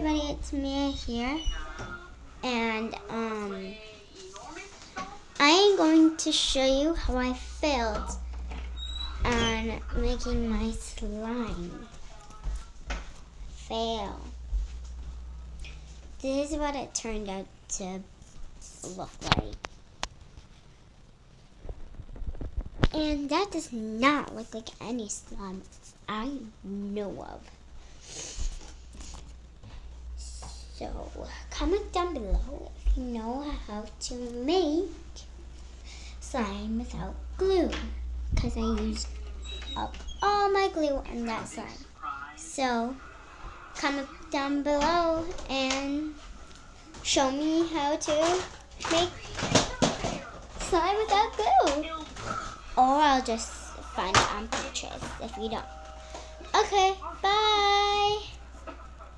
everybody, it's Mia here, and I am going to show you how I failed on making my slime. Fail. This is what it turned out to look like. And that does not look like any slime I know of. So, comment down below if you know how to make slime without glue. Because I used up all my glue on that slime. So, comment down below and show me how to make slime without glue. Or I'll just find it on Pinterest if you don't. Okay, bye.